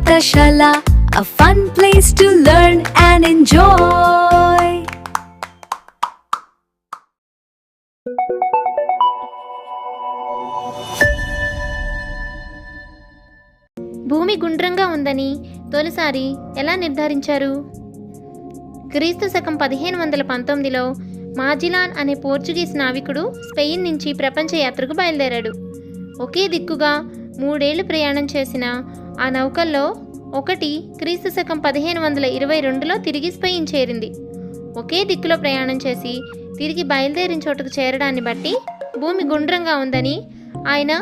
Pathashala, a fun place to learn and enjoy. భూమి గుండ్రంగా ఉందని తొలిసారి ఎలా నిర్ధారించారు? క్రీస్తు శకం 1519లో మాజిలాన్ అనే పోర్చుగీస్ నావికుడు స్పెయిన్ నుంచి ప్రపంచ యాత్రకు బయలుదేరాడు. ఒకే దిక్కుగా 3 ఏళ్లు ప్రయాణం చేసిన ఆ నౌకల్లో ఒకటి క్రీస్తు శకం 1522లో తిరిగి స్పెయిన్ చేరింది. ఒకే దిక్కులో ప్రయాణం చేసి తిరిగి బయలుదేరిన చోటుకు చేరడాన్ని బట్టి భూమి గుండ్రంగా ఉందని ఆయన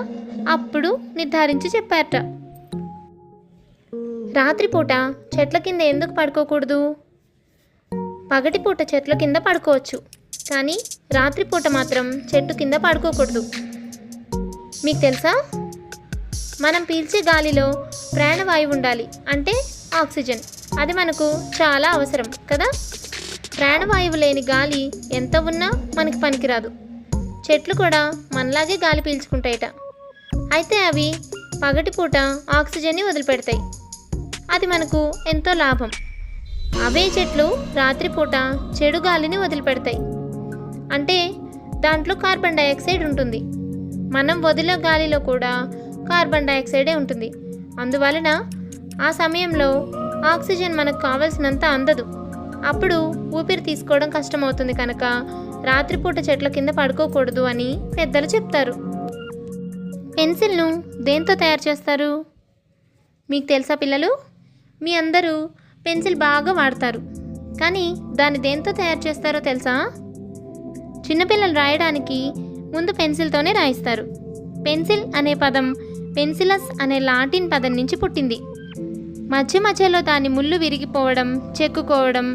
అప్పుడు నిర్ధారించి చెప్పారట. రాత్రిపూట చెట్ల కింద ఎందుకు పడుకోకూడదు? పగటిపూట చెట్ల కింద పడుకోవచ్చు, కానీ రాత్రిపూట మాత్రం చెట్టు కింద పడుకోకూడదు. మీకు తెలుసా, మనం పీల్చే గాలిలో ప్రాణవాయువు ఉండాలి, అంటే ఆక్సిజన్. అది మనకు చాలా అవసరం కదా. ప్రాణవాయువు లేని గాలి ఎంత ఉన్నా మనకి పనికిరాదు. చెట్లు కూడా మనలాగే గాలి పీల్చుకుంటాయట. అయితే అవి పగటిపూట ఆక్సిజన్ని వదిలిపెడతాయి. అది మనకు ఎంతో లాభం. అవే చెట్లు రాత్రిపూట చెడు గాలిని వదిలిపెడతాయి. అంటే దాంట్లో కార్బన్ డైఆక్సైడ్ ఉంటుంది. మనం వదిలే గాలిలో కూడా కార్బన్ డైఆక్సైడే ఉంటుంది. అందువలన ఆ సమయంలో ఆక్సిజన్ మనకు కావలసినంత అందదు. అప్పుడు ఊపిరి తీసుకోవడం కష్టమవుతుంది. కనుక రాత్రిపూట చెట్ల కింద పడుకోకూడదు అని పెద్దలు చెప్తారు. పెన్సిల్ను దేంతో తయారు చేస్తారు? మీకు తెలుసా పిల్లలు? మీ అందరూ పెన్సిల్ బాగా వాడతారు, కానీ దాన్ని దేంతో తయారు చేస్తారో తెలుసా? చిన్నపిల్లలు రాయడానికి ముందు పెన్సిల్తోనే రాయిస్తారు. పెన్సిల్ అనే పదం పెన్సిలస్ అనే లాటిన్ పదం నుంచి పుట్టింది. మధ్య మధ్యలో దాని ముళ్ళు విరిగిపోవడం, చెక్కుకోవడం,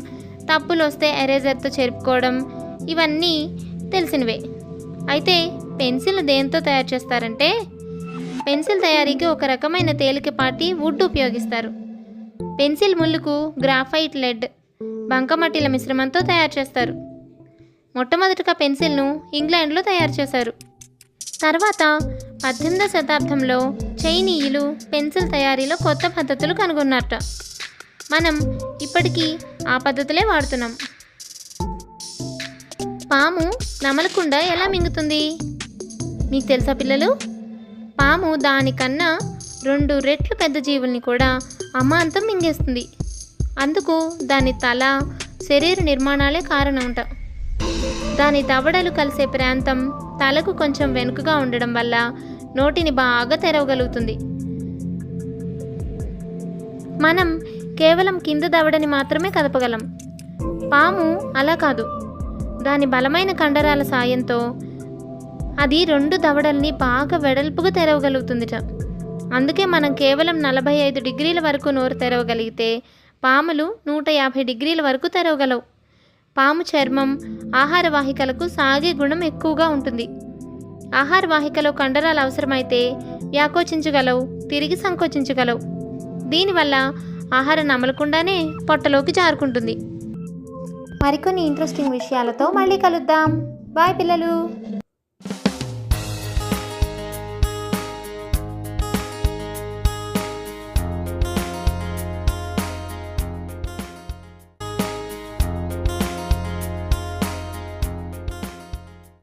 తప్పులు వస్తే ఎరేజర్తో చెరుపుకోవడం, ఇవన్నీ తెలిసినవే. అయితే పెన్సిల్ దేంతో తయారు చేస్తారంటే, పెన్సిల్ తయారీకి ఒక రకమైన తేలికపాటి వుడ్ ఉపయోగిస్తారు. పెన్సిల్ ముళ్ళుకు గ్రాఫైట్, లెడ్, బంకమట్టిల మిశ్రమంతో తయారు చేస్తారు. మొట్టమొదటిగా పెన్సిల్ను ఇంగ్లాండ్లో తయారు చేశారు. తర్వాత 18వ శతాబ్దంలో చైనీయులు పెన్సిల్ తయారీలో కొత్త పద్ధతులు కనుగొన్నారట. మనం ఇప్పటికీ ఆ పద్ధతులే వాడుతున్నాం. పాము నమలకుండా ఎలా మింగుతుంది? మీకు తెలుసా పిల్లలు? పాము దానికన్నా 2 రెట్లు పెద్ద జీవుల్ని కూడా అమాంతం మింగేస్తుంది. అందుకు దాని తల, శరీర నిర్మాణాలే కారణమంట. దాని దవడలు కలిసే ప్రాంతం తలకు కొంచెం వెనుకగా ఉండడం వల్ల నోటిని బాగా తెరవగలుగుతుంది. మనం కేవలం కింద దవడని మాత్రమే కదపగలం. పాము అలా కాదు. దాని బలమైన కండరాల సాయంతో అది 2 దవడల్ని బాగా వెడల్పుగా తెరవగలుగుతుందిట. అందుకే మనం కేవలం 45 డిగ్రీల వరకు నోరు తెరవగలిగితే పాములు 150 డిగ్రీల వరకు తెరవగలవు. పాము చర్మం ఆహార వాహికలకు సాగే గుణం ఎక్కువగా ఉంటుంది. ఆహార వాహికలో కండరాలు అవసరమైతే వ్యాకోచించగలవు, తిరిగి సంకోచించగలవు. దీనివల్ల ఆహారం నమలకుండానే పొట్టలోకి జారుకుంటుంది. మరికొన్ని ఇంట్రెస్టింగ్ విషయాలతో మళ్ళీ కలుద్దాం. బాయ్ పిల్లలు.